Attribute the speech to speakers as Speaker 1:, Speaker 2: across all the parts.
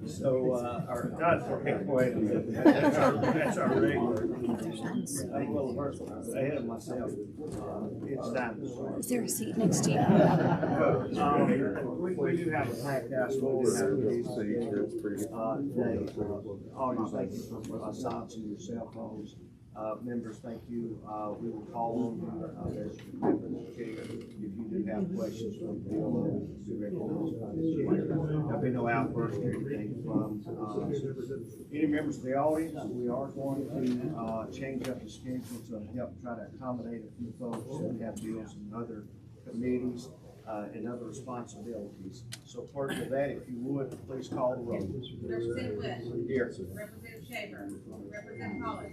Speaker 1: So, our, not for wait, that's our regular. Well, first, ahead of myself, it's time to start.
Speaker 2: Is there a seat next to you?
Speaker 1: We do have a packed house. We do have these, today, all you thank you for silencing your cell phones. Members, thank you. We will call on you, as members, if you do have questions, we recognize by this year. There'll be no outburst or anything from, any members of the audience. We are going to, change up the schedule to help try to accommodate a few folks who have deals in other committees, and other responsibilities. So clerk of that, if you would, please call the roll.
Speaker 3: Representative West.
Speaker 1: Here.
Speaker 3: Representative Shaver. Representative Hollis.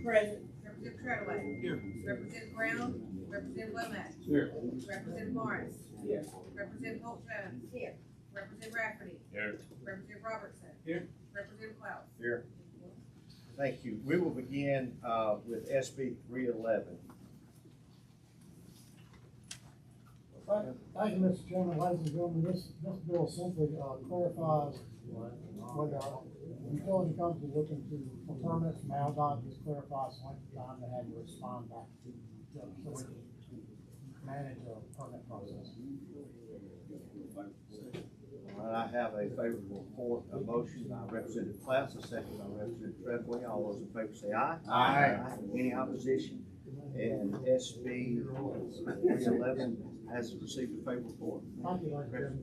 Speaker 3: Present. Representative Treadaway. Here. Representative Brown. Representative Lomax. Here. Representative Morris. Here. Representative Holt Jones. Here. Representative Rafferty. Here. Representative Robertson. Here. Representative Klaus.
Speaker 1: Here. Thank you. We will begin with SB 311.
Speaker 4: Thank you, Mr. Chairman, ladies and gentlemen. This bill simply clarifies when the utility company looking for permits from MailDOT, just clarifies the length of time they had to respond back to so we can manage a permit process.
Speaker 1: I have a favorable report, a motion by Representative Klaus, a second by Representative Treadway. All those in favor say aye. Aye. Any opposition? And SB 311 has received a favorable report.
Speaker 4: Thank you,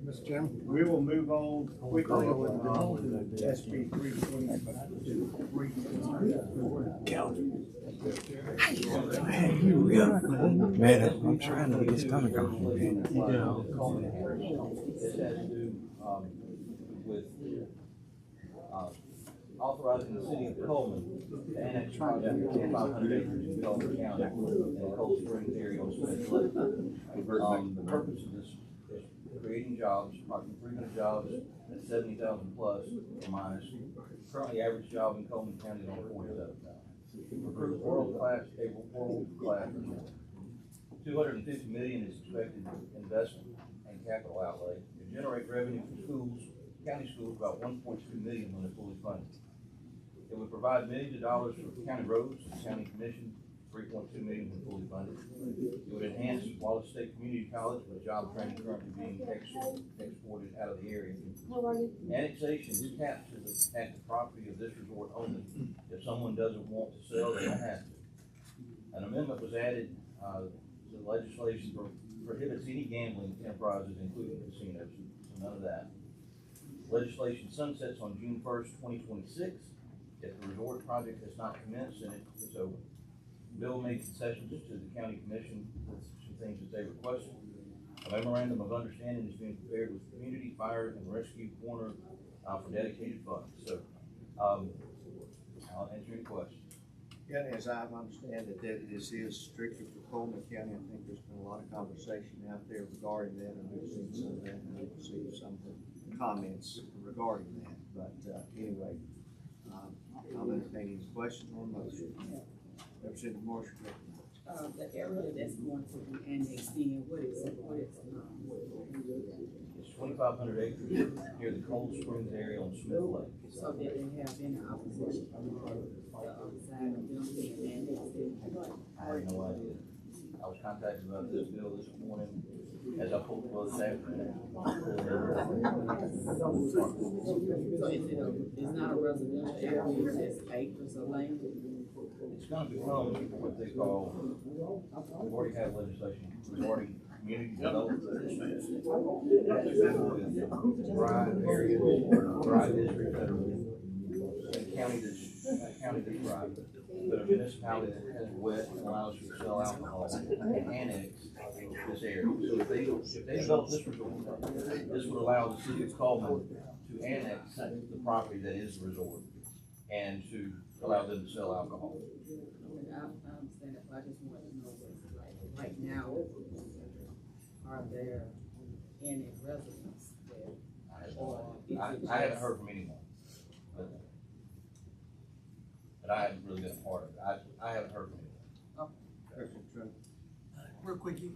Speaker 4: Mr. Chairman.
Speaker 1: We will move on quickly with SB 322.
Speaker 5: Man, I'm trying to get his stomach off.
Speaker 6: This has to do with authorizing the city of Coleman to annex project 500 acres in Gulf County in the Cold Springs area on Smith Lake. The purpose of this is creating jobs, approximately 300 jobs at 70,000 plus or minus. Currently, average job in Coleman County is on 47,000. Recruit world-class, capable, world-class. $250 million is expected investment and capital outlay to generate revenue for schools, county schools, about $1.2 million when they're fully funded. It would provide millions of dollars for county roads and county commission, $3.2 million when fully funded. It would enhance Wallace State Community College with job training currently being exported out of the area. Annexation is capped to the active property of this resort only. If someone doesn't want to sell, they don't have to. An amendment was added to the legislation prohibits any gambling enterprises, including casinos, so none of that. Legislation sunsets on June 1st, 2026. If the resort project has not commenced, and it's over. Bill made concessions to the county commission with some things that they requested. A memorandum of understanding is being prepared with community fire and rescue corner for dedicated funds. So I'll answer any questions.
Speaker 1: Yeah, as I understand it, that this is strictly for Coleman County. I think there's been a lot of conversation out there regarding that, and we've seen some of that, and we've received some comments regarding that. But anyway, I'll entertain any questions on the motion. Representative Marshall.
Speaker 7: The area that's going to be annexed in, what is it?
Speaker 6: It's 2,500 acres near the Cold Springs area on Smith Lake.
Speaker 7: So that they have been in opposition from the other side of them being annexed in.
Speaker 6: I have no idea. I was contacted about this bill this morning as I pulled the bill this afternoon.
Speaker 7: So it's not a residential area, it's just acres of land?
Speaker 6: It's going to become what they call, we already have legislation regarding community development. Dry areas, dry districts that are in a county that's dry, but a municipality that has wet and allows you to sell alcohol and annex this area. So if they develop this resort, this would allow the city of Coleman to annex the property that is the resort and to allow them to sell alcohol.
Speaker 7: I understand that, but I just want to know what's like right now. Are there any residents there?
Speaker 6: I haven't heard from anyone, but I haven't really been a part of it. I haven't heard from anyone.
Speaker 8: Real quick, you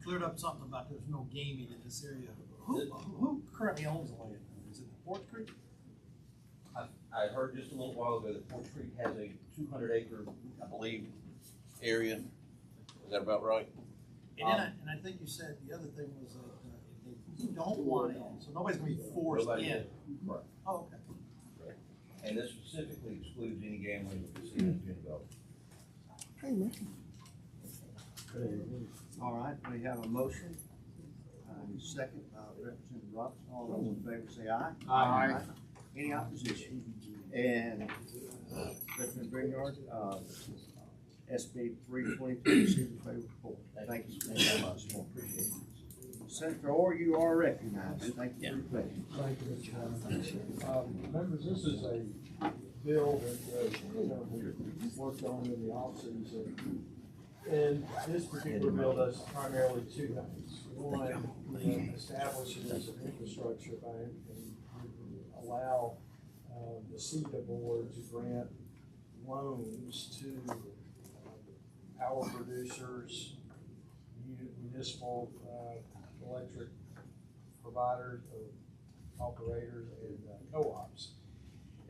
Speaker 8: cleared up something about there's no gaming in this area.
Speaker 2: Who currently owns the land? Is it Fort Creek?
Speaker 6: I heard just a little while ago that Fort Creek has a 200-acre, I believe, area. Is that about right?
Speaker 2: And I think you said the other thing was that they don't want in, so nobody's gonna be forced
Speaker 6: Nobody
Speaker 2: in.
Speaker 6: is. Right.
Speaker 2: Oh, okay.
Speaker 6: And this specifically excludes any gambling or casinos being developed.
Speaker 1: All right, we have a motion, second, Representative Robinson, all those in favor say aye.
Speaker 2: Aye.
Speaker 1: Any opposition? And Representative Brineyard, SB 322, receive the favorable report. Thank you very much. Appreciate it. Senator Orr, you are recognized. Thank you for your question.
Speaker 8: Thank you, Mr. Chairman. Members, this is a bill that, we worked on in the off-season. And this particular bill does primarily two things. One, establishes an infrastructure bank and allow the CETA board to grant loans to power producers, municipal electric providers, operators, and co-ops.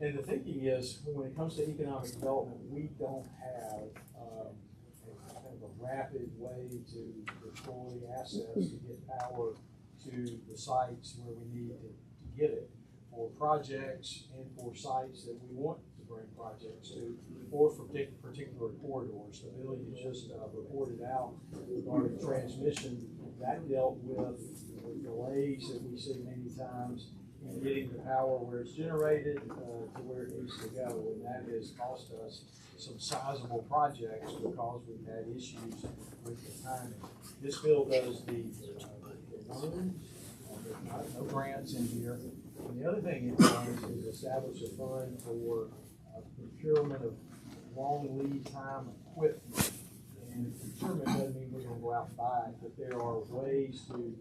Speaker 8: And the thinking is, when it comes to economic development, we don't have kind of a rapid way to deploy assets to get power to the sites where we need to get it for projects and for sites that we want to bring projects to, or for particular corridors. The bill you just reported out regarding transmission, that dealt with the delays that we see many times in getting the power where it's generated to where it needs to go, and that has cost us some sizable projects because we've had issues with the timing. This bill does the loans, there's no grants in here. And the other thing it does is establish a fund for procurement of long lead time equipment. And procurement doesn't mean we're gonna go out and buy it, but there are ways to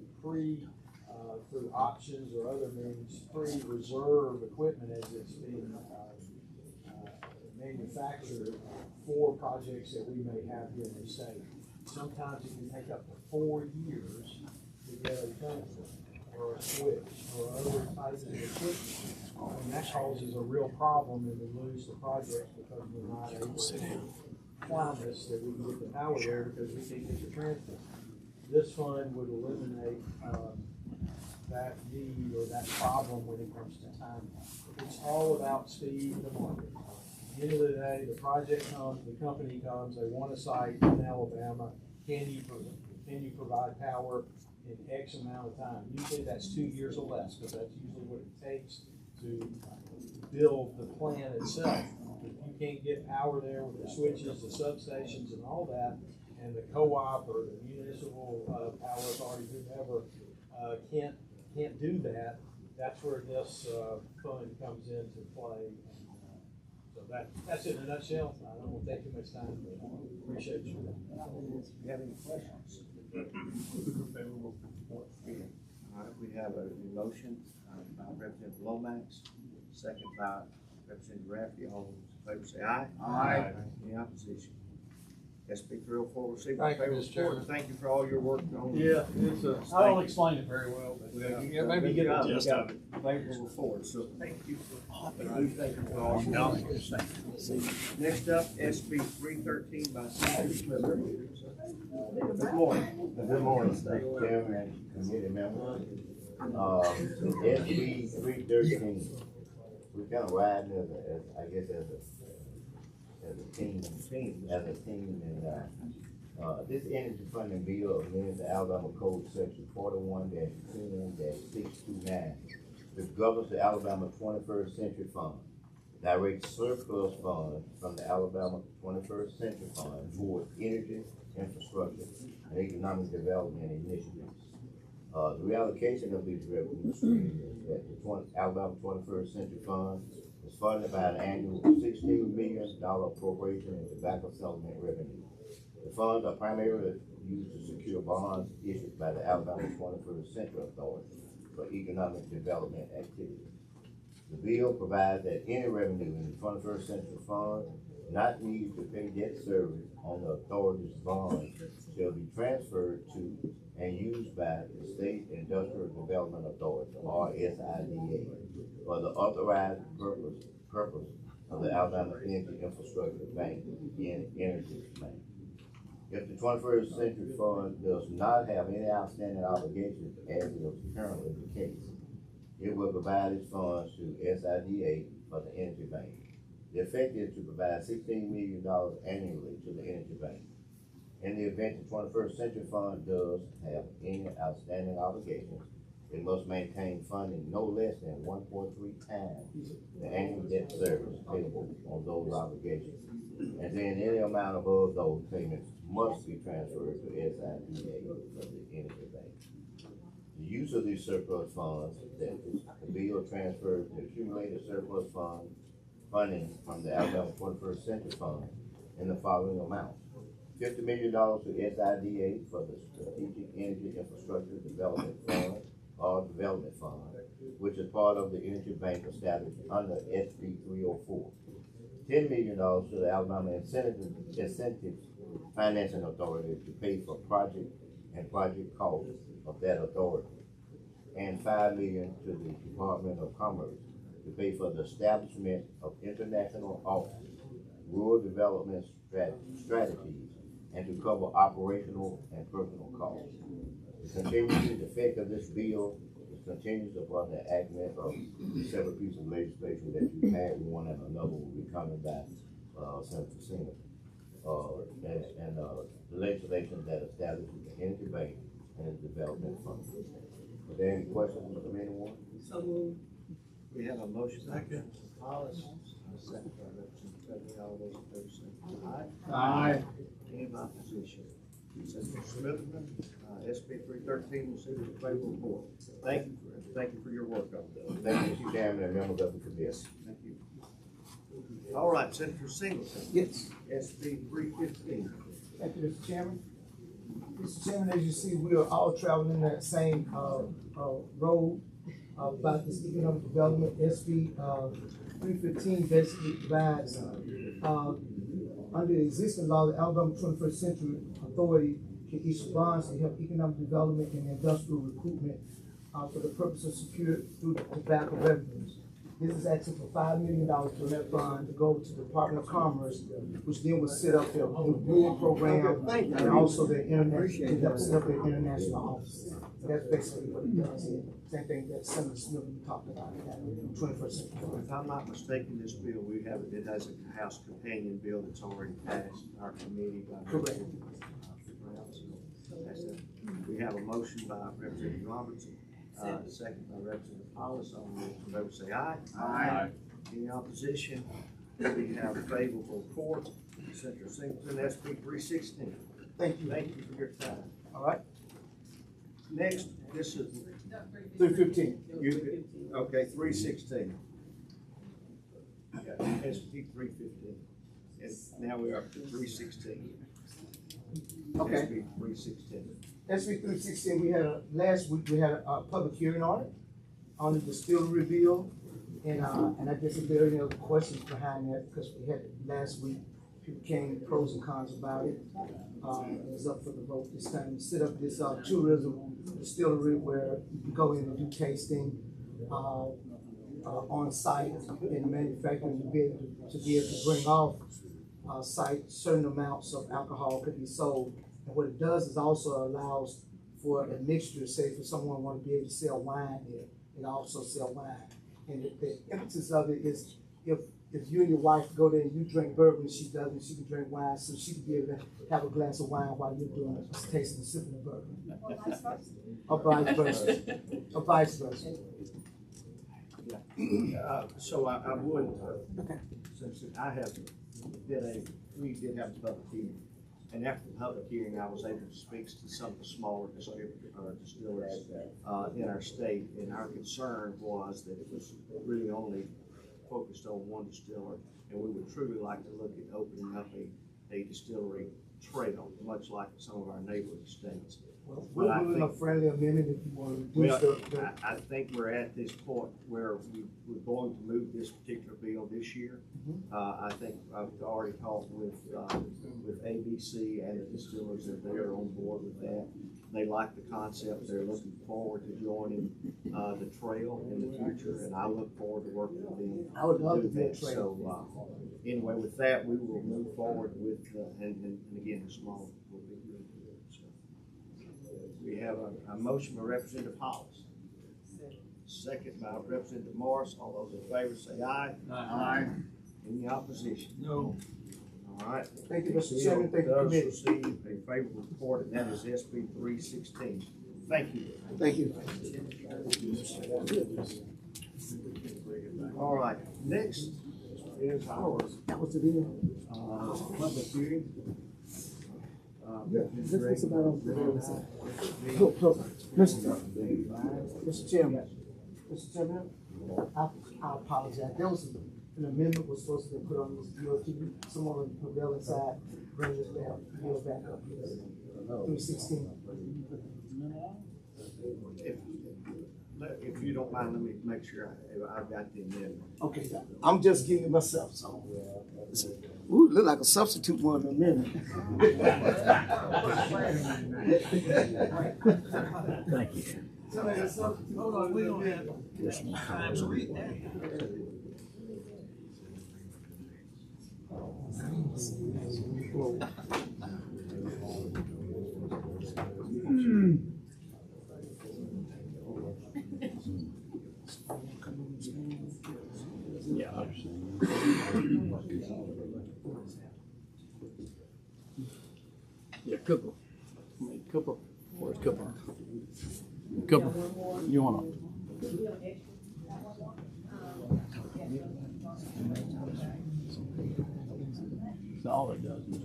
Speaker 8: through options or other means, pre-reserve equipment as it's being manufactured for projects that we may have here in the state. Sometimes it can take up to 4 years to get a transfer or a switch or other types of equipment. And that causes a real problem and we lose the project because we're not able to promise that we can get the power there because we can't get the transfer. This fund would eliminate that need or that problem when it comes to timing. It's all about speed in the market. At the end of the day, the project comes, the company comes, they want a site in Alabama. Can you provide power in X amount of time? Usually that's 2 years or less, because that's usually what it takes to build the plant itself. If you can't get power there with the switches, the substations and all that, and the co-op or the municipal power authority, whoever, can't do that, that's where this fund comes into play. So that's it in a nutshell. I don't want to take too much time, but I appreciate you.
Speaker 1: Do you have any questions? All right, we have a motion by Representative Lomax, second by Representative Rafferty. All those in favor say aye.
Speaker 2: Aye.
Speaker 1: Any opposition? SB 304, receive the
Speaker 8: Thank you,
Speaker 1: favorable
Speaker 8: Mr. Chairman.
Speaker 1: report. Thank you for all your work on.
Speaker 8: Yeah, it's I don't explain it very well, but
Speaker 1: Yeah,
Speaker 8: maybe get
Speaker 1: got
Speaker 8: the gist of it.
Speaker 1: favorable report, so thank you for all your work. Next up, SB 313 by Senator Sliver. Good morning.
Speaker 9: Good morning, Mr. Chairman and committee members. SB 313, we're kind of riding as a team, and this energy funding bill amends the Alabama Code Section 41-10-629, which governs the Alabama 21st Century Fund, directs surplus funds from the Alabama 21st Century Fund toward energy, infrastructure, and economic development initiatives. The reallocation of these revenue streams is that the Alabama 21st Century Fund is funded by an annual $16 million appropriation in tobacco settlement revenue. The funds are primarily used to secure bonds issued by the Alabama 21st Century Authority for economic development activities. The bill provides that any revenue in the 21st Century Fund not needed to pay debt service on the authority's bonds shall be transferred to and used by the State Industrial Development Authority, or SIDA, for the authorized purpose of the Alabama Energy Infrastructure Bank, Energy Bank. If the 21st Century Fund does not have any outstanding obligations, as is currently the case, it will provide its funds to SIDA for the Energy Bank. The effect is to provide $16 million annually to the Energy Bank. In the event the 21st Century Fund does have any outstanding obligations, it must maintain funding no less than 1.3 times the annual debt service payable on those obligations. And then any amount above those payments must be transferred to SIDA for the Energy Bank. The use of these surplus funds, that is, the bill transfers the accumulated surplus funding from the Alabama 21st Century Fund in the following amounts. $50 million to SIDA for the Strategic Energy Infrastructure Development Fund, or Development Fund, which is part of the Energy Bank established under SB 304. $10 million to the Alabama Incentives Financing Authority to pay for project and project costs of that authority. And $5 million to the Department of Commerce to pay for the establishment of international offices, rural development strategies, and to cover operational and personal costs. The continuing effect of this bill is contingent upon the enactment of several pieces of legislation that you had one and another will be coming back, Senator Singer. And the legislation that establishes the Energy Bank and its development fund. Are there any questions from anyone?
Speaker 7: So moved.
Speaker 1: We have a motion by Representative Hollis, a second by Representative Dudley. All those in favor say aye.
Speaker 4: Aye.
Speaker 1: Any opposition? Senator Smithman, SB 313 will see the favorable report. Thank you for your work on that.
Speaker 9: Thank you, Mr. Chairman, and members of the committee.
Speaker 1: Thank you. All right, Senator Singleton.
Speaker 10: Yes,
Speaker 1: SB 315.
Speaker 10: thank you, Mr. Chairman. Mr. Chairman, as you see, we are all traveling that same, road, about this economic development. SB, 315 basically provides, under the existing law, the Alabama 21st Century Authority can issue bonds to help economic development and industrial recruitment, for the purpose of secured through the tobacco revenues. This is actually for $5 million for that fund to go to the Department of Commerce, which then will set up their reward program and also their international, set up their international offices. So that's basically what it does here. Same thing that Senator Smith talked about in that 21st century.
Speaker 1: If I'm not mistaken, this bill, it has a House companion bill that's already passed our committee by.
Speaker 10: Correct.
Speaker 1: We have a motion by Representative Robertson, second by Representative Hollis. All those in favor say aye.
Speaker 8: Aye.
Speaker 1: Any opposition? We have a favorable report. Senator Singleton, SB 316.
Speaker 10: Thank you.
Speaker 1: Thank you for your time.
Speaker 10: All right,
Speaker 1: Next, this is.
Speaker 10: 315.
Speaker 1: Okay, 316. SB 315. And now we are up to 316.
Speaker 10: Okay.
Speaker 1: SB 316.
Speaker 10: SB 316, we had last week, we had a public hearing on the distillery bill. And I guess if there are any other questions behind that, because we had it last week, people came pros and cons about it. It was up for the vote this time. We set up this tourism distillery where you can go in and do tasting on site in manufacturing to be able to bring off site certain amounts of alcohol could be sold. And what it does is also allows for a mixture. Say for someone want to be able to sell wine there, it also sell wine. And the emphasis of it is if you and your wife go there and you drink bourbon, she doesn't, she can drink wine, so she can be able to have a glass of wine while you're doing it, just tasting and sipping the bourbon. Or vice versa. Or vice versa.
Speaker 1: So I would, since we did have a public hearing. And after the public hearing, I was able to speak to some of the smaller distillers in our state. And our concern was that it was really only focused on one distiller. And we would truly like to look at opening up a distillery trail, much like some of our neighboring states.
Speaker 10: Well, we're doing a friendly amendment if you want to reduce
Speaker 1: I think we're at this point where we're going to move this particular bill this year. I think I've already talked with ABC and the distillers that they are on board with that. They like the concept. They're looking forward to joining, the trail in the future, and I look forward to working with them.
Speaker 10: I would love to
Speaker 1: do
Speaker 10: be a
Speaker 1: that.
Speaker 10: trail.
Speaker 1: So, anyway, with that, we will move forward with, and again, the small will be good. So, we have a motion by Representative Hollis. Second by Representative Morris. All those in favor say aye. Aye. Any opposition?
Speaker 8: No.
Speaker 1: All right.
Speaker 10: Thank you, Mr. Chairman, thank you,
Speaker 1: Does
Speaker 10: committee.
Speaker 1: receive a favorable report, and that is SB 316. Thank you.
Speaker 10: Thank you.
Speaker 1: All right, next is our,
Speaker 10: That was the deal.
Speaker 1: public hearing.
Speaker 10: This was about on the other side. Mr. Chairman, I apologize. There was an amendment was supposed to be put on this DOT. Someone on the prevailing side bring this back, bill back up. 316.
Speaker 1: If you don't mind, let me make sure I've got the amendment.
Speaker 10: Okay, I'm just getting it myself, so. Ooh, look like a substitute one in a minute.
Speaker 5: Thank you.
Speaker 2: Hold on, we don't have time to read that.
Speaker 5: Yeah, Cooper. Cooper. Where's Cooper? Cooper, you wanna? So all it does is.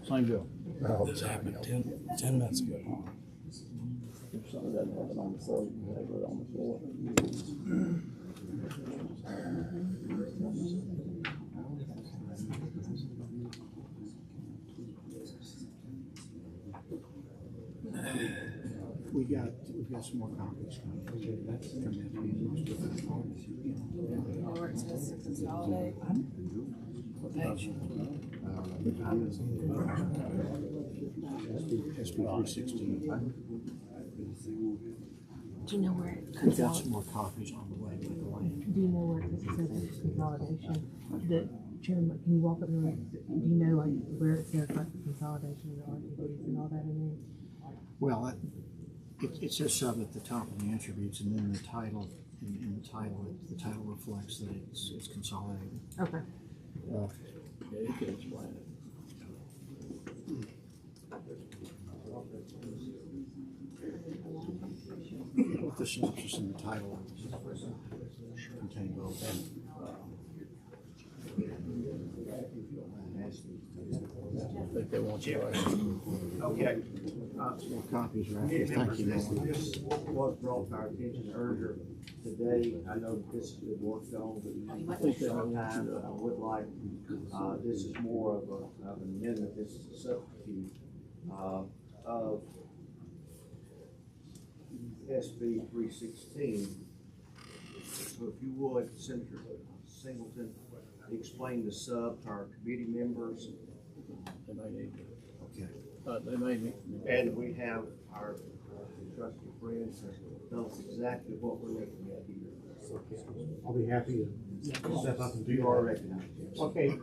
Speaker 5: Same deal. Oh, this happened 10 minutes ago. If something doesn't happen on the floor, you can have it on the floor. We've got some more copies.
Speaker 7: Or it says to consolidate.
Speaker 5: What page? SB 316.
Speaker 11: Do you know where it
Speaker 5: We've got
Speaker 11: consolidates?
Speaker 5: some more copies on the way with the land.
Speaker 11: Do you know where it says consolidation? The chairman, can you walk up and do you know like where it says like the consolidation of the RTDs and all that in there?
Speaker 5: Well, it says sub at the top of the attributes, and then the title, in the title reflects that it's consolidated.
Speaker 11: Okay.
Speaker 5: Yeah, you can explain it. With the synopsis in the title, contain both. I think they want you to.
Speaker 1: Okay.
Speaker 5: More copies right here.
Speaker 1: Committee
Speaker 5: Thank
Speaker 1: members,
Speaker 5: you,
Speaker 1: this
Speaker 5: Norman.
Speaker 1: was brought to our attention earlier today. I know that this has been worked on, but
Speaker 5: I think they
Speaker 1: some
Speaker 5: want
Speaker 1: time,
Speaker 5: you
Speaker 1: but I would like, this is more of an amendment, this is a substitute, of SB 316. So if you would, Senator Singleton, explain the sub to our committee members.
Speaker 5: They may need to.
Speaker 1: Okay.
Speaker 5: They may need.
Speaker 1: And we have our trusted friends tell us exactly what we're looking at here.
Speaker 12: I'll be happy to step up and do
Speaker 1: You are
Speaker 12: that.
Speaker 1: recognized.
Speaker 12: Okay,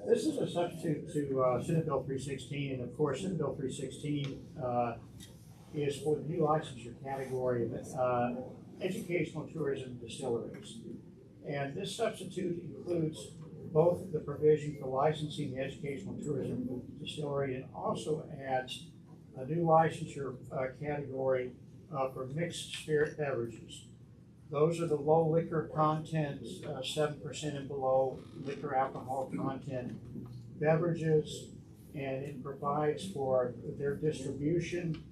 Speaker 12: this is a substitute to Senate Bill 316, and of course, Senate Bill 316 is for the new licensure category of educational tourism distilleries. And this substitute includes both the provision for licensing the educational tourism distillery and also adds a new licensure category for mixed spirit beverages. Those are the low liquor content, 7% and below liquor alcohol content beverages, and it provides for their distribution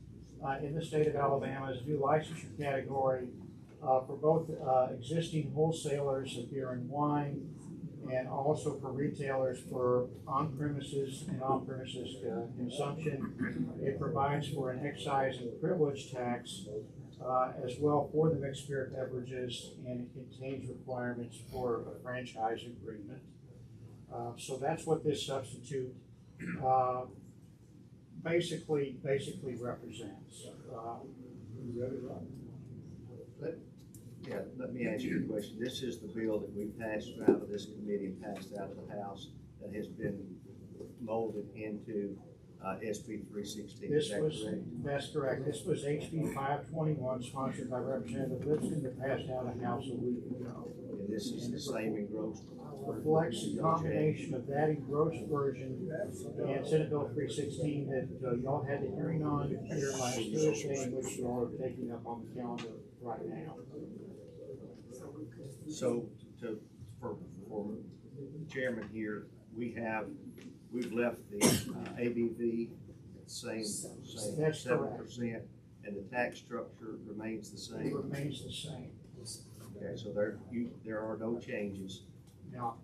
Speaker 12: in the state of Alabama as a new licensure category for both existing wholesalers of beer and wine, and also for retailers for on-premises and off-premises consumption. It provides for an excise and privilege tax as well for the mixed spirit beverages, and it contains requirements for a franchise agreement. So that's what this substitute basically represents.
Speaker 1: Let me ask you a question. This is the bill that we passed out of this committee and passed out of the House that has been molded into SB 316.
Speaker 12: This
Speaker 1: Is that
Speaker 12: was,
Speaker 1: correct?
Speaker 12: that's correct. This was HB 521, sponsored by Representative Lipscomb, that passed out of the House a week ago.
Speaker 1: And this is the same in gross.
Speaker 12: Reflects a combination of that engrossed version and Senate Bill 316 that y'all had the hearing on here last Thursday, which y'all are taking up on the calendar right now.
Speaker 1: So for the chairman here, we've left the ABV at the same
Speaker 12: That's
Speaker 1: 7%, and the tax structure remains the
Speaker 12: It
Speaker 1: same.
Speaker 12: remains the same.
Speaker 1: Okay, so there are no changes.
Speaker 12: Now,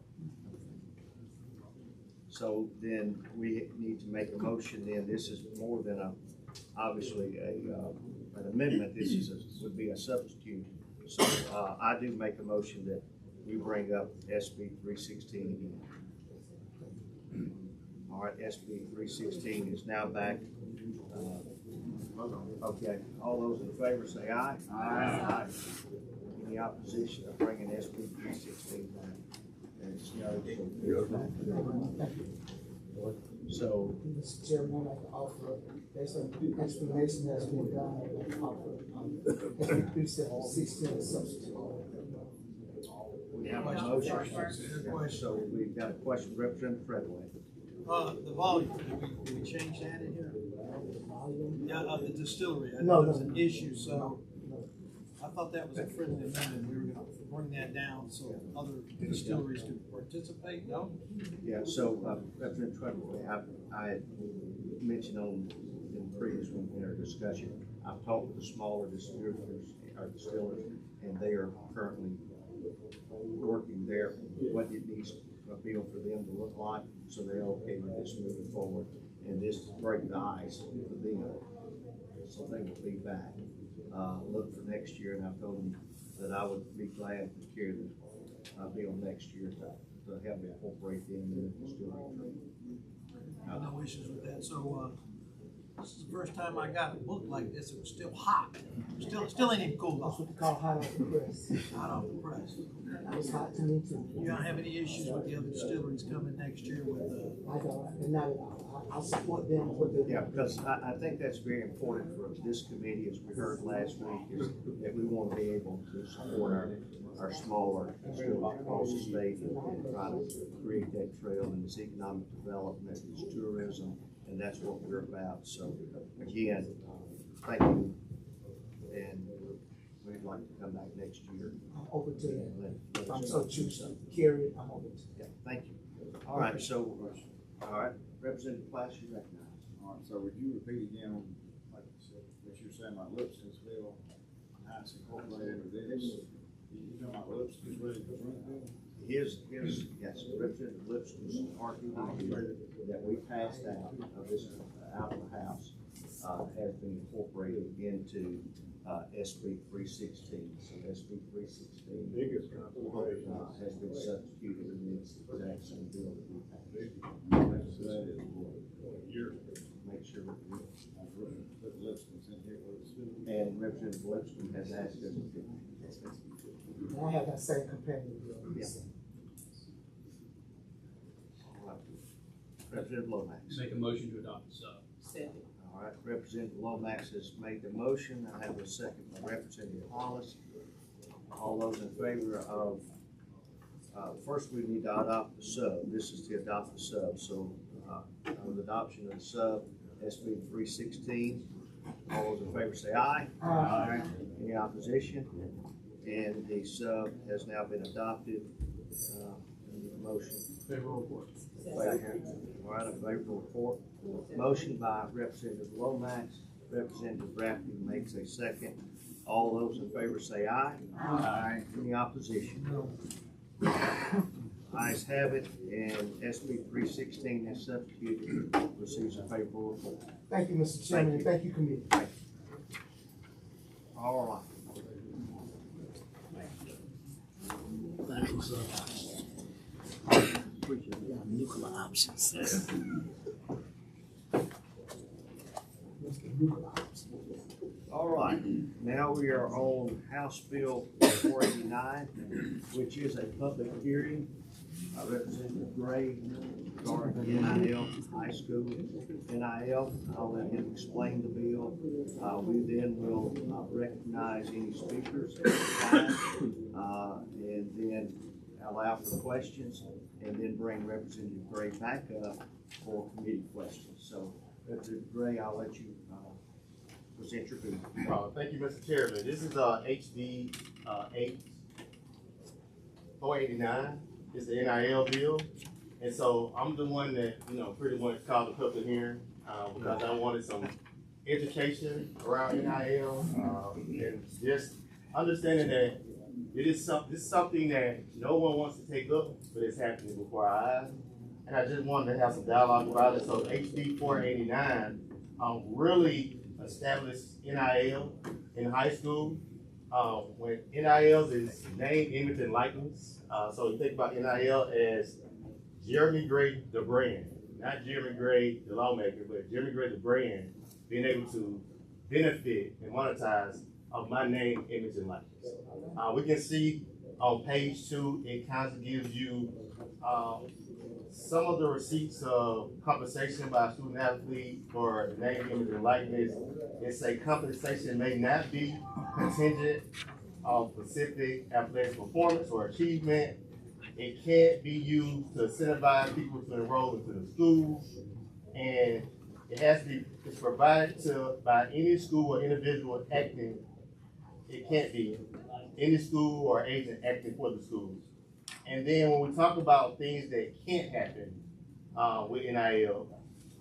Speaker 1: So then we need to make a motion then. This is more than obviously an amendment. This would be a substitute. So I do make a motion that we bring up SB 316 again. All right, SB 316 is now back. Okay, all those in favor say aye. Aye. Any opposition of bringing SB 316 back? And it's so,
Speaker 10: Mr. Chairman, I'd like to offer, based on the explanation that's been done, I'd like to offer, SB 316 as substitute.
Speaker 1: we have a motion. So we've got a question, Representative Treadway.
Speaker 2: The volume, did we change that in here? Yeah, the distillery, I
Speaker 10: No,
Speaker 2: know there's
Speaker 10: no.
Speaker 2: an issue, so I thought that was a friendly amendment, we were gonna bring that down so other distilleries could participate, no?
Speaker 1: Yeah, so Representative Treadway, I had mentioned in the previous one in our discussion, I've talked with the smaller distillers, and they are currently working there, what it needs a bill for them to look like, so they're okay with this moving forward, and this break the ice for them. So they will be back. Look for next year, and I've told them that I would be glad to carry the bill next year to help incorporate them in the distillery.
Speaker 2: I have no issues with that, so, this is the first time I got a book like this, it was still hot, still ain't even cooled off.
Speaker 10: That's what we call hot off the press.
Speaker 2: Hot off the press.
Speaker 10: It was hot to me too.
Speaker 2: You don't have any issues with the other distilleries coming next year with,
Speaker 10: I don't, and not at all. I support them with the.
Speaker 1: Yeah, because I think that's very important for this committee, as we heard last week, is that we want to be able to support our smaller distilleries across the state and try to create that trail and this economic development, this tourism, and that's what we're about. So again, thank you, and we'd like to come back next year.
Speaker 10: I'm open to that.
Speaker 1: Let
Speaker 10: If I'm
Speaker 1: us
Speaker 10: so
Speaker 1: know.
Speaker 10: choose to carry it, I'm open to
Speaker 1: Yeah, thank you. All right, so, all right, Representative Class, you recognize.
Speaker 13: All right, so would you repeat again on, like, what you were saying about Lipscombsville, how it's incorporated with this? You talking about Lipscomb's ready to run bill?
Speaker 1: Yes, Representative Lipscomb's RPD that we passed out of this, out of the House, has been incorporated into, SB 316. So SB 316 has been substituted in this exact same bill that we passed. Make sure that we,
Speaker 13: Put Lipscomb's in here with us.
Speaker 1: and Representative Lipscomb has asked us to.
Speaker 10: And I have that same companion bill.
Speaker 1: Yeah. Representative Lomax.
Speaker 5: Make a motion to adopt the sub.
Speaker 7: Second.
Speaker 1: All right, Representative Lomax has made the motion. I have a second by Representative Hollis. All those in favor of, first we need to adopt the sub. This is to adopt the sub. So, with adoption of the sub, SB 316, all those in favor say aye.
Speaker 10: Aye.
Speaker 1: Any opposition? And the sub has now been adopted. Motion.
Speaker 5: Favorable report.
Speaker 1: All right, a favorable report. Motion by Representative Lomax, Representative Rafferty makes a second. All those in favor say aye. Aye. Any opposition? No. Ayes have it, and SB 316 as substituted receives a favorable report.
Speaker 10: Thank you, Mr. Chairman, and thank you, committee.
Speaker 1: All right.
Speaker 5: Nuclear options.
Speaker 1: All right, now we are on House Bill 489, which is a public hearing. Representative Gray regarding NIL, high school NIL. I'll let him explain the bill. We then will recognize any speakers at the time, and then allow for questions, and then bring Representative Gray back up for committee questions. So, Representative Gray, I'll let you present your bill.
Speaker 14: Thank you, Mr. Chairman. This is HB 489. It's the NIL bill. And so I'm the one that, pretty much called the public hearing because I wanted some education around NIL and just understanding that this is something that no one wants to take up, but it's happening before our eyes. And I just wanted to have some dialogue about it. So HB 489 really established NIL in high school. When NIL is name, image, and likeness. So you think about NIL as Jeremy Gray, the brand, not Jeremy Gray, the lawmaker, but Jeremy Gray, the brand, being able to benefit and monetize of my name, image, and likeness. We can see on page 2, it kind of gives you some of the receipts of compensation by a student athlete for name, image, and likeness. It's a compensation may not be contingent on specific athletic performance or achievement. It can't be used to incentivize people to enroll into the school, and it has to be, it's provided to by any school or individual acting. It can't be any school or agent acting for the schools. And then when we talk about things that can't happen with NIL,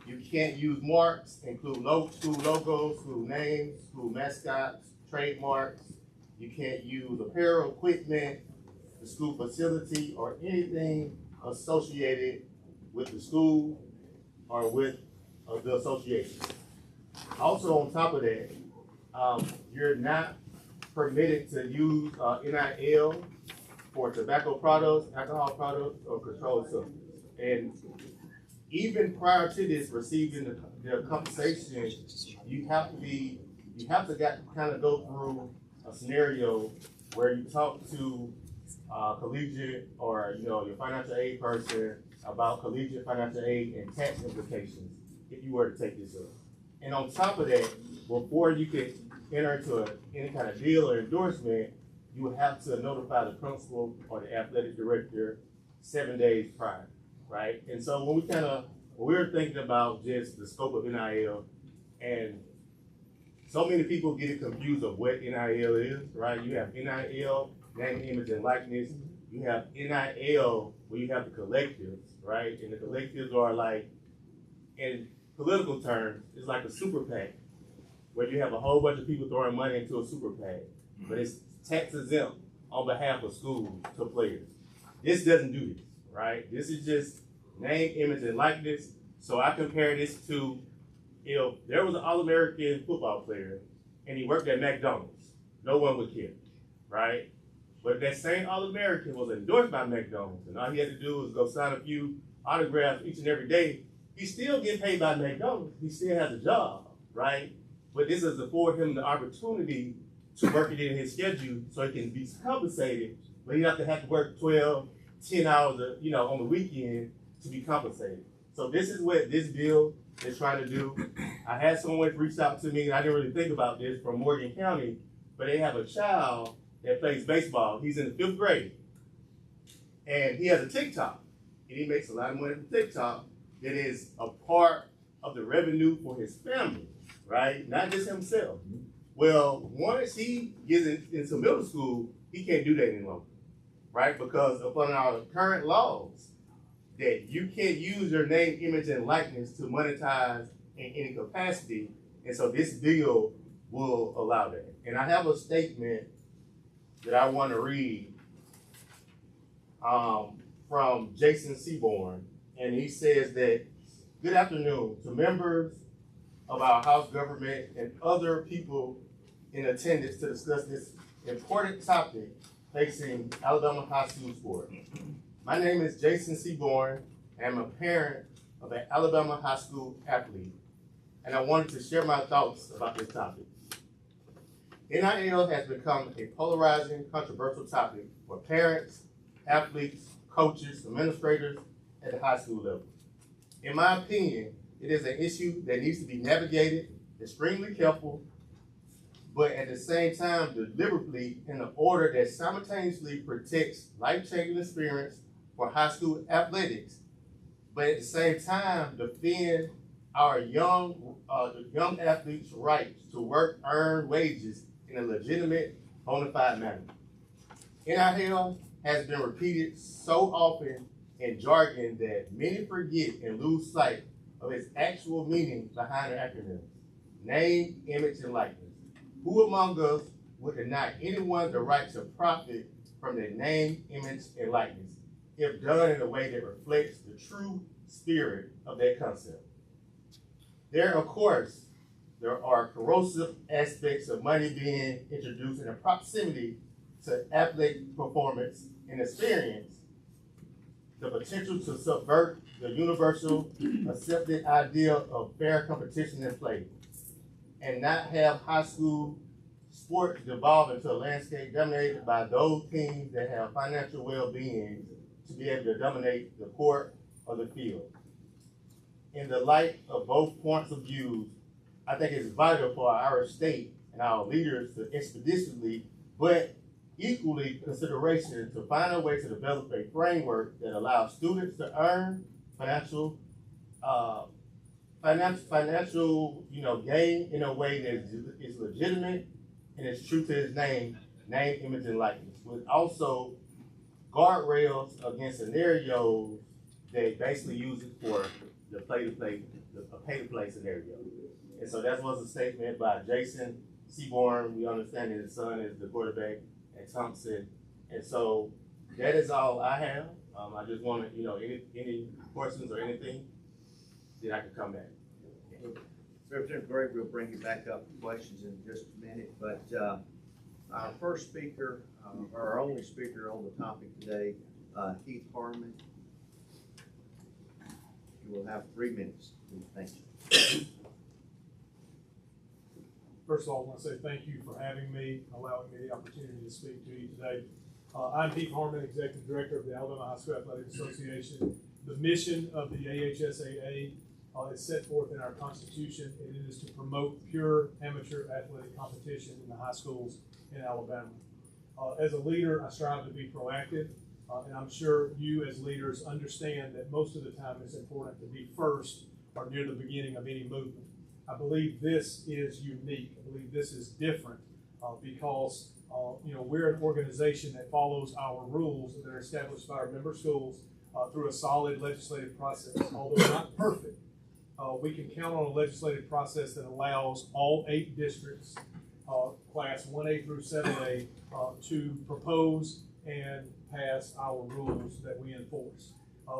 Speaker 14: you can't use marks, include school logos, school names, school mascots, trademarks. You can't use apparel, equipment, the school facility, or anything associated with the school or with the association. Also on top of that, you're not permitted to use NIL for tobacco products, alcohol products, or controlled substances. And even prior to this, receiving the compensation, you have to kind of go through a scenario where you talk to collegiate or your financial aid person about collegiate financial aid and tax implications if you were to take this up. And on top of that, before you could enter into any kind of deal or endorsement, you would have to notify the principal or the athletic director 7 days prior, right? And so when we were thinking about just the scope of NIL, and so many people get it confused of what NIL is, right? You have NIL, name, image, and likeness. You have NIL where you have the collectives, right? And the collectives are like, in political terms, it's like a super PAC, where you have a whole bunch of people throwing money into a super PAC, but it's tax exempt on behalf of schools to players. This doesn't do this, right? This is just name, image, and likeness. So I compare this to if there was an All-American football player and he worked at McDonald's, no one would care, right? But if that same All-American was endorsed by McDonald's and all he had to do was go sign a few autographs each and every day, he's still getting paid by McDonald's. He still has a job, right? But this is afford him the opportunity to work it in his schedule so he can be compensated, but he doesn't have to work 12, 10 hours, on the weekend to be compensated. So this is what this bill is trying to do. I had someone reach out to me, and I didn't really think about this, from Morgan County, but they have a child that plays baseball. He's in the 5th grade, and he has a TikTok, and he makes a lot of money from TikTok that is a part of the revenue for his family, right? Not just himself. Well, once he gets into middle school, he can't do that any longer, right? Because upon our current laws, that you can't use your name, image, and likeness to monetize in any capacity. And so this bill will allow that. And I have a statement that I want to read from Jason Seaborn. And he says that, good afternoon to members of our House government and other people in attendance to discuss this important topic facing Alabama high school sport. My name is Jason Seaborn, and I'm a parent of an Alabama high school athlete. and I wanted to share my thoughts about this topic. NIL has become a polarizing, controversial topic for parents, athletes, coaches, administrators at the high school level. In my opinion, it is an issue that needs to be navigated extremely careful, but at the same time deliberately in an order that simultaneously protects life-changing experience for high school athletics, but at the same time defend our young athletes' rights to work, earn wages in a legitimate, bona fide manner. NIL has been repeated so often in jargon that many forget and lose sight of its actual meaning behind the acronym: name, image, and likeness. Who among us would deny anyone the right to profit from their name, image, and likeness if done in a way that reflects the true spirit of that concept? There are corrosive aspects of money being introduced in a proximity to athletic performance and experience, the potential to subvert the universal accepted idea of fair competition in play, and not have high school sports devolve into a landscape dominated by those teams that have financial well-being to be able to dominate the court or the field. In the light of both points of view, I think it's vital for our state and our leaders to expeditiously, but equally consideration to find a way to develop a framework that allows students to earn financial gain in a way that is legitimate and is true to his name, image, and likeness, with also guardrails against scenarios that basically use it for the pay-to-play scenario. And so that was a statement by Jason Seaborn. We understand that his son is the quarterback at Thompson. And so that is all I have. I just want to, any questions or anything, then I can come back.
Speaker 1: Representative Gray, we'll bring you back up for questions in just a minute, but our first speaker, our only speaker on the topic today, Keith Harmon. You will have 3 minutes. Thank you.
Speaker 8: First of all, I want to say thank you for having me, allowing me the opportunity to speak to you today. I'm Keith Harmon, Executive Director of the Alabama High School Athletic Association. The mission of the AHSAA is set forth in our Constitution, and it is to promote pure amateur athletic competition in the high schools in Alabama. As a leader, I strive to be proactive, and I'm sure you as leaders understand that most of the time it's important to be first or near the beginning of any movement. I believe this is unique. I believe this is different because we're an organization that follows our rules that are established by our member schools through a solid legislative process. Although not perfect, we can count on a legislative process that allows all 8 districts, class 1A through 7A, to propose and pass our rules that we enforce.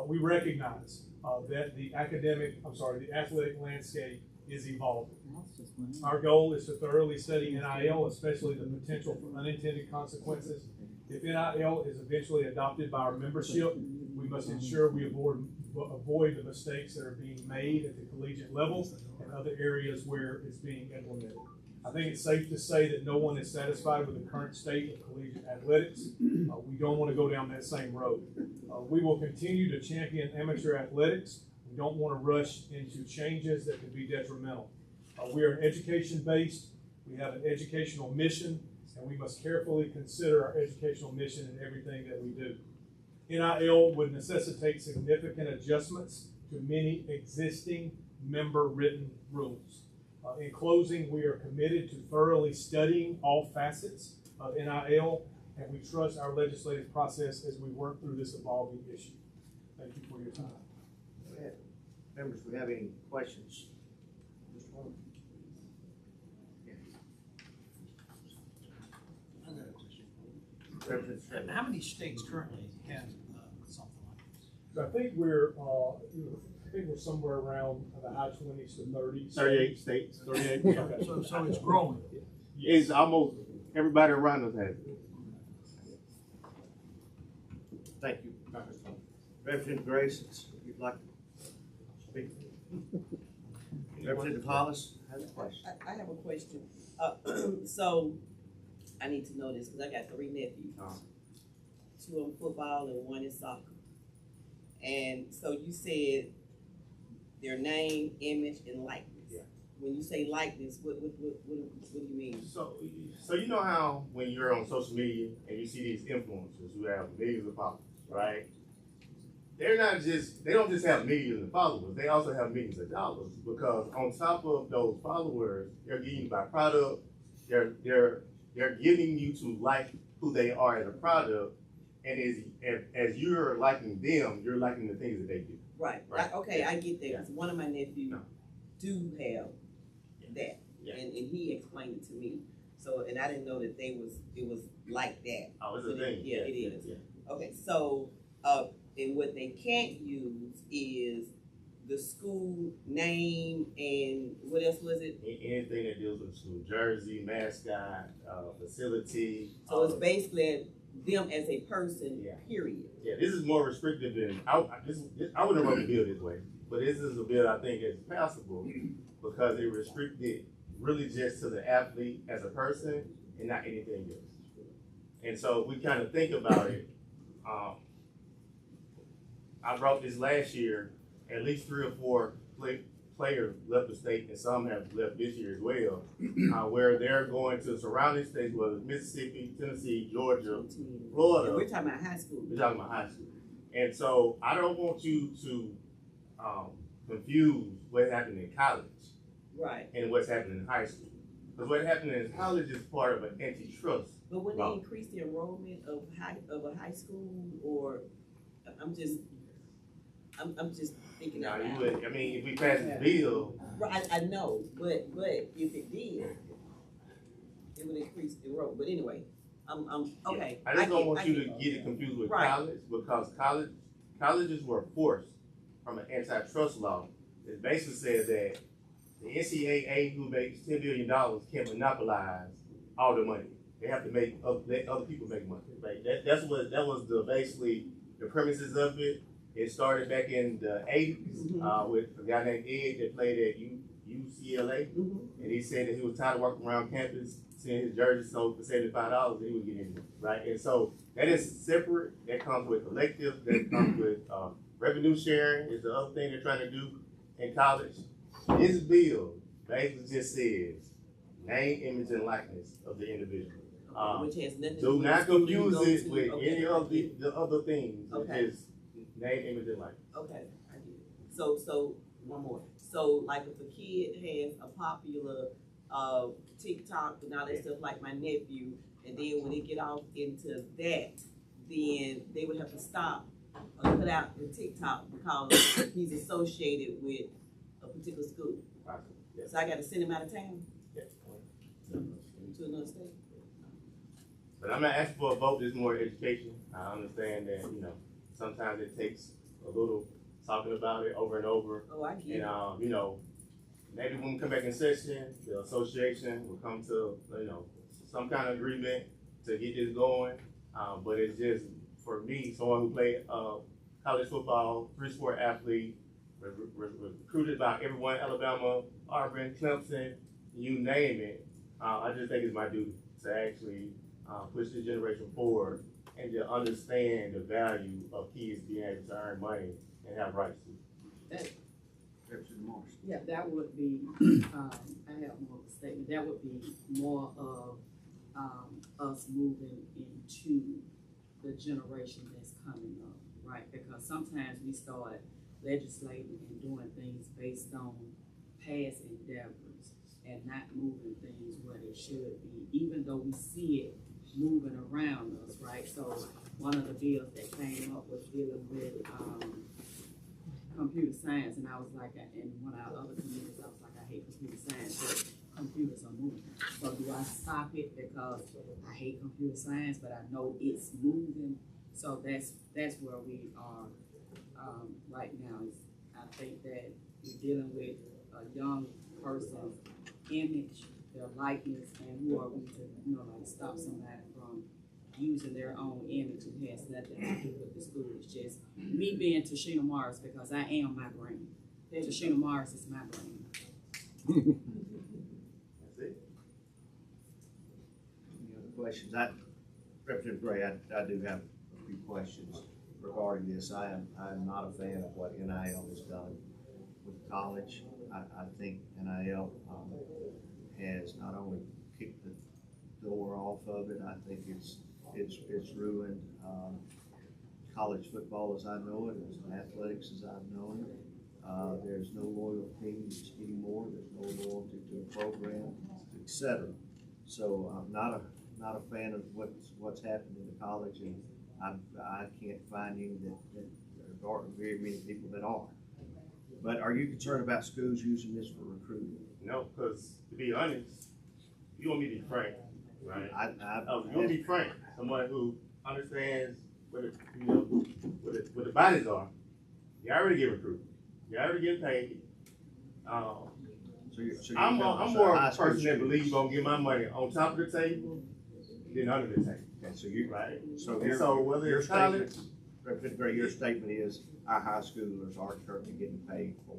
Speaker 8: We recognize that the athletic landscape is evolving. Our goal is to thoroughly study NIL, especially the potential for unintended consequences. If NIL is eventually adopted by our membership, we must ensure we avoid the mistakes that are being made at the collegiate level and other areas where it's being implemented. I think it's safe to say that no one is satisfied with the current state of collegiate athletics. We don't want to go down that same road. We will continue to champion amateur athletics. We don't want to rush into changes that could be detrimental. We are education-based. We have an educational mission, and we must carefully consider our educational mission in everything that we do. NIL would necessitate significant adjustments to many existing member-written rules. In closing, we are committed to thoroughly studying all facets of NIL, and we trust our legislative process as we work through this evolving issue. Thank you for your time.
Speaker 1: Members, do we have any questions? Just one.
Speaker 2: I got a question. How many states currently have something like this?
Speaker 8: So I think we're somewhere around the high 20s to 30s.
Speaker 14: 38 states.
Speaker 8: 38. Okay.
Speaker 2: So it's growing.
Speaker 14: It's almost everybody around us has it.
Speaker 1: Thank you. Representative Grace, if you'd like to speak. Representative Hollis has a question.
Speaker 15: I have a question. So I need to know this because I got 3 nephews. 2 in football and 1 in soccer. And so you said their name, image, and likeness.
Speaker 14: Yeah.
Speaker 15: When you say likeness, what do you mean?
Speaker 14: So you know how when you're on social media and you see these influencers who have millions of followers, right? They don't just have millions of followers, they also have millions of dollars, because on top of those followers, they're getting you by product, they're getting you to like who they are as a product, and as you're liking them, you're liking the things that they do.
Speaker 15: Right. Okay, I get that. 'Cause one of my nephews do have that, and he explained it to me. So, and I didn't know that it was like that.
Speaker 14: Oh, it's a thing.
Speaker 15: Yeah, it is.
Speaker 14: Yeah.
Speaker 15: Okay, so and what they can't use is the school name and what else was it?
Speaker 14: Anything that deals with school, jersey, mascot, facility.
Speaker 15: So it's basically them as a person, period.
Speaker 14: Yeah, this is more restrictive than, I wouldn't have wrote the bill this way, but this is a bill I think is passable because it restricted really just to the athlete as a person and not anything else. And so we kind of think about it. I wrote this last year, at least 3 or 4 players left the state, and some have left this year as well, where they're going to surrounding states, whether it's Mississippi, Tennessee, Georgia, Florida.
Speaker 15: And we're talking about high school.
Speaker 14: We're talking about high school. And so I don't want you to confuse what's happening in college and what's happening in high school. Because what happened in college is part of an antitrust.
Speaker 15: But when they increase the enrollment of a high school, or I'm just thinking out loud.
Speaker 14: I mean, if we pass the bill.
Speaker 15: Right, I know, but if it did, it would increase the enrollment. But anyway, I'm okay.
Speaker 14: I just don't want you to get it confused with college, because colleges were forced from an antitrust law. It basically says that the NCAA, who makes $10 billion, can monopolize all the money. They have to let other people make money. Like that was basically the premises of it. It started back in the 80s with a guy named Ed that played at UCLA, and he said that he was tired of walking around campus seeing his jersey sold for $75 and he would get in it, right? And so that is separate. That comes with collectives. That comes with revenue sharing is the other thing they're trying to do in college. This bill basically just says name, image, and likeness of the individual.
Speaker 15: Which has nothing to
Speaker 14: do not confuse it with
Speaker 15: okay.
Speaker 14: any of the other things.
Speaker 15: Okay.
Speaker 14: It's just name, image, and likeness.
Speaker 15: Okay, I get it. So one more. So like if a kid has a popular TikTok and all that stuff, like my nephew, and then when they get off into that, then they would have to stop or cut out the TikTok because he's associated with a particular school.
Speaker 14: Yes.
Speaker 15: So I got to send him out of town
Speaker 14: Yes.
Speaker 15: to another state.
Speaker 14: But I'm not asking for a vote. This is more education. I understand that sometimes it takes a little talking about it over and over.
Speaker 15: Oh, I get it.
Speaker 14: And maybe when we come back in session, the association will come to some kind of agreement to get this going. But it's just, for me, someone who played college football, 3-sport athlete, recruited by everyone, Alabama, Auburn, Clemson, you name it. I just think it's my duty to actually push this generation forward and to understand the value of kids being able to earn money and have rights to.
Speaker 7: Yeah, that would be, I have more of a statement, that would be more of us moving into the generation that's coming up, right? Because sometimes we start legislating and doing things based on past endeavors and not moving things where they should be, even though we see it moving around us, right? So one of the bills that came up was dealing with computer science, and I was like, in one of our other communities, I was like, I hate computer science, but computers are moving. So do I stop it because I hate computer science, but I know it's moving? So that's where we are right now. I think that we're dealing with a young person's image, their likeness, and who are we to stop somebody from using their own image. It has nothing to do with the school. It's just me being Tashina Morris because I am my brand. Tashina Morris is my brand.
Speaker 14: That's it.
Speaker 1: Any other questions? Representative Gray, I do have a few questions regarding this. I'm not a fan of what NIL has done with the college. I think NIL has not only kicked the door off of it, I think it's ruined college football as I know it, as athletics as I've known it. There's no loyal teams anymore. There's no loyalty to a program, etc. So I'm not a fan of what's happened in the college, and I can't find any that there are very many people that are. But are you concerned about schools using this for recruiting?
Speaker 14: No, because to be honest, you want me to be frank, right?
Speaker 1: You
Speaker 14: want to be frank. Someone who understands what the bodies are. You already get recruited. You already get paid. I'm more a person that believes you're gonna get my money on top of the table than under the table.
Speaker 1: Okay, so you
Speaker 14: right.
Speaker 1: So
Speaker 14: whether
Speaker 1: your
Speaker 14: it's college,
Speaker 1: your statement is our high schoolers are currently getting paid for.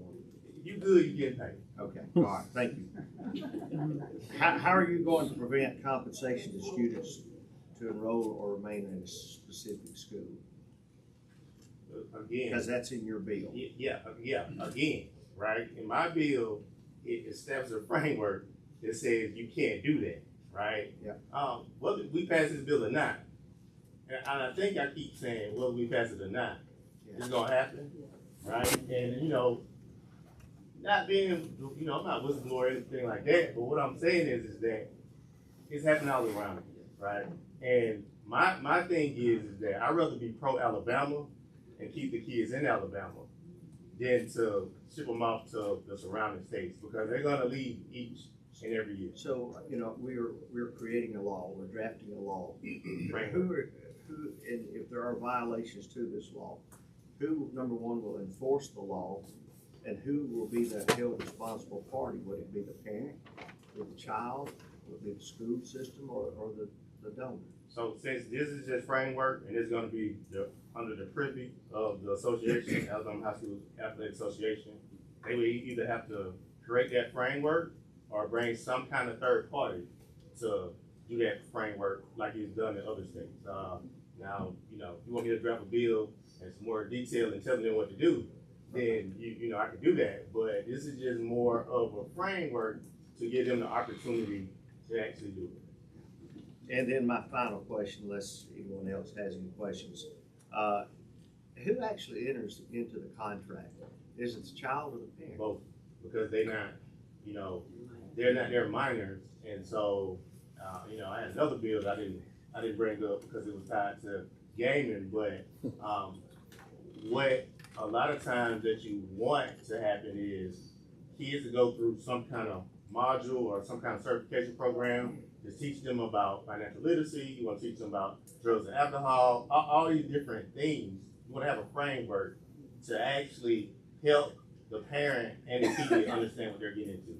Speaker 14: You good, you getting paid.
Speaker 1: Okay, all right, thank you. How are you going to prevent compensation to students to enroll or remain in a specific school?
Speaker 14: Again,
Speaker 1: because that's in your bill.
Speaker 14: Yeah. Again, right? In my bill, it establishes a framework that says you can't do that, right?
Speaker 1: Yeah.
Speaker 14: Whether we pass this bill or not, and I think I keep saying whether we pass it or not, it's gonna happen, right? And not being, I'm not whistleblower or anything like that, but what I'm saying is that it's happening all around here, right? And my thing is that I'd rather be pro-Alabama and keep the kids in Alabama than to ship them off to the surrounding states, because they're gonna leave each and every year.
Speaker 1: So, we're creating a law, we're drafting a law.
Speaker 14: Right.
Speaker 1: Who, and if there are violations to this law, who, number one, will enforce the law, and who will be the held responsible party? Would it be the parent, or the child, would it be the school system, or the donor?
Speaker 14: So since this is just framework, and it's gonna be under the privy of the association, Alabama High School Athletic Association, they will either have to create that framework or bring some kind of third party to do that framework like it's done in other states. Now, if you want me to draft a bill and some more detail and telling them what to do, then I can do that. But this is just more of a framework to give them the opportunity to actually do it.
Speaker 1: And then my final question, unless anyone else has any questions, who actually enters into the contract? Is it the child or the parent?
Speaker 14: Both, because they're minors, and so I had another bill that I didn't bring up because it was tied to gaming, but what a lot of times that you want to happen is kids to go through some kind of module or some kind of certification program to teach them about financial literacy. You want to teach them about drugs and alcohol, all these different things. You want to have a framework to actually help the parent and the teacher understand what they're getting into.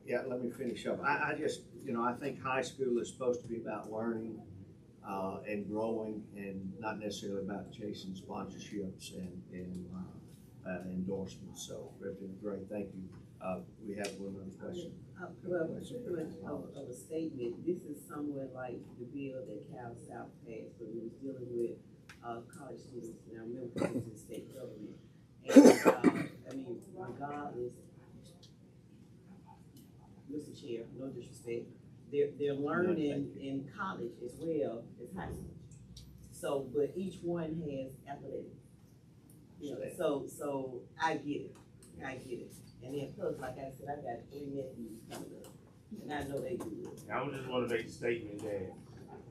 Speaker 1: Yeah, let me finish up. I just, I think high school is supposed to be about learning and growing, and not necessarily about chasing sponsorships and endorsements. So, Representative Gray, thank you. We have one other question.
Speaker 15: Well, pretty much of a statement, this is somewhere like the bill that Cal South passed, but we was dealing with college students, and I remember it was in state government. And, regardless, Mr. Chair, no disrespect, they're learning in college as well as high school. So, but each one has athletics. So I get it. And then plus, like I said, I got 3 nephews coming up, and I know they do it.
Speaker 14: I just want to make the statement that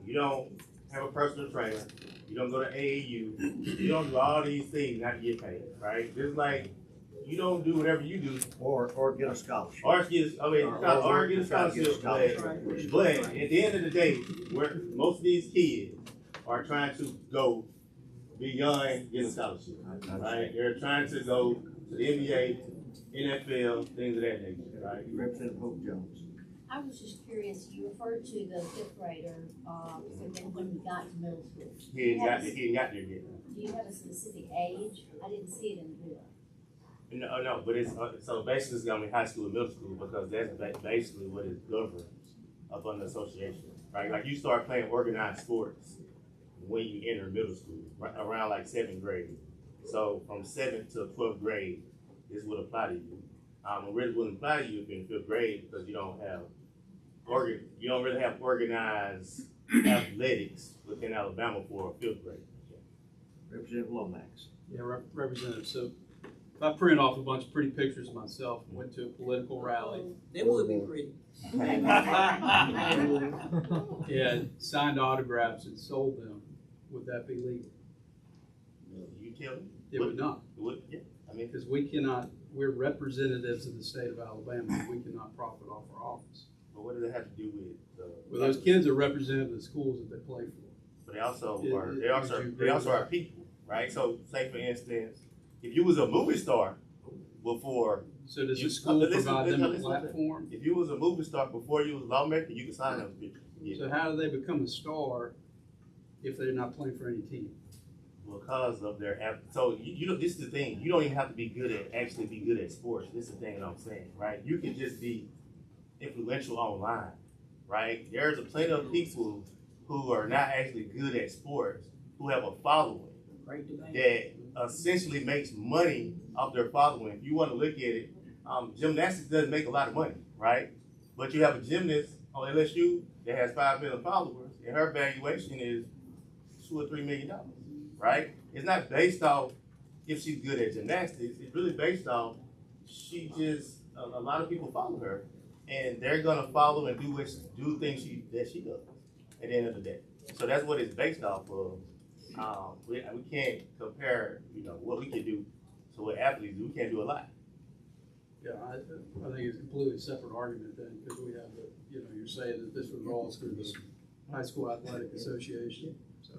Speaker 14: you don't have a personal trainer, you don't go to AAU, you don't do all these things not to get paid, right? Just like you don't do whatever you do,
Speaker 1: or get a scholarship,
Speaker 14: or get a scholarship. But at the end of the day, where most of these kids are trying to go beyond getting a scholarship, right? They're trying to go to the NBA, NFL, things of that nature, right?
Speaker 1: Representative Hope Jones.
Speaker 16: I was just curious, you referred to the 5th grader, so then when we got to middle school.
Speaker 14: He ain't got there yet.
Speaker 16: Do you have a specific age? I didn't see it in the bill.
Speaker 14: No, but it's, so basically it's gonna be high school and middle school, because that's basically what it governs up on the association, right? Like you start playing organized sports when you enter middle school, right around like 7th grade. So from 7th to 12th grade, this would apply to you. It really wouldn't apply to you if you're in 5th grade, because you don't really have organized athletics within Alabama for 5th grade.
Speaker 1: Representative Lomax.
Speaker 17: Yeah, Representative, so if I print off a bunch of pretty pictures of myself, went to a political rally.
Speaker 15: They would be pretty.
Speaker 17: Yeah, signed autographs and sold them, would that be legal?
Speaker 14: You tell me.
Speaker 17: It would not.
Speaker 14: It would, yeah. I mean,
Speaker 17: Because we cannot, we're representatives of the state of Alabama, we cannot profit off our office.
Speaker 14: but what does it have to do with the?
Speaker 17: Well, those kids are representative of the schools that they play for.
Speaker 14: But they also
Speaker 17: Would
Speaker 14: are,
Speaker 17: you
Speaker 14: they also
Speaker 17: agree with
Speaker 14: are
Speaker 17: that?
Speaker 14: people, right? So say for instance, if you was a movie star before.
Speaker 17: So does
Speaker 14: you-
Speaker 17: the school
Speaker 14: listen,
Speaker 17: provide them a
Speaker 14: listen.
Speaker 17: platform?
Speaker 14: If you was a movie star before you was a lawmaker, you could sign those pictures. Yeah.
Speaker 17: So how do they become a star if they're not playing for any team?
Speaker 14: Because of their so you know, this is the thing, you don't even have to be good at sports. This is the thing that I'm saying, right? You can just be influential online, right? There's a plenty of people who are not actually good at sports who have a following
Speaker 15: Great debate.
Speaker 14: that essentially makes money off their following. If you want to look at it, gymnastics doesn't make a lot of money, right? But you have a gymnast on LSU that has 5 million followers, and her valuation is $2 or $3 million, right? It's not based off if she's good at gymnastics. It's really based off she just a lot of people follow her, and they're gonna follow and do things that she does at the end of the day. So that's what it's based off of. We can't compare, what we can do to what athletes do. We can't do a lot.
Speaker 17: Yeah, I think it's a completely separate argument then, because we have the, you're saying that this was all through the high school athletic association, so.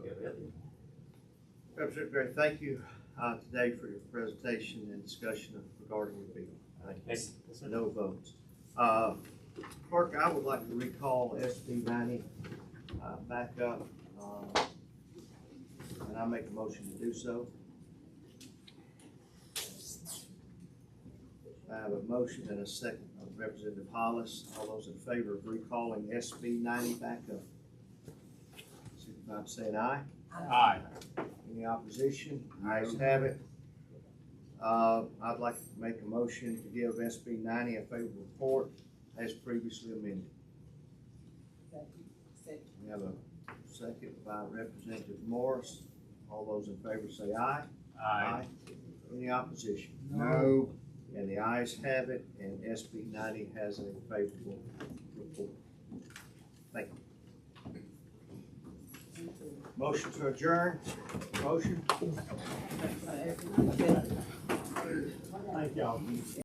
Speaker 1: Representative Gray, thank you, today for your presentation and discussion regarding your bill.
Speaker 14: Yes, sir.
Speaker 1: No votes. Clerk, I would like to recall SB 90, back up, and I make a motion to do so. I have a motion and a second of Representative Hollis. All those in favor of recalling SB 90 back up, signify by saying aye.
Speaker 8: Aye.
Speaker 1: Any opposition? Ayes have it. I'd like to make a motion to give SB 90 a favorable report as previously amended. We have a second by Representative Morris. All those in favor say aye.
Speaker 8: Aye.
Speaker 1: Any opposition?
Speaker 8: No.
Speaker 1: And the ayes have it, and SB 90 has a favorable report. Thank you. Motion to adjourn. Motion.
Speaker 12: Thank y'all.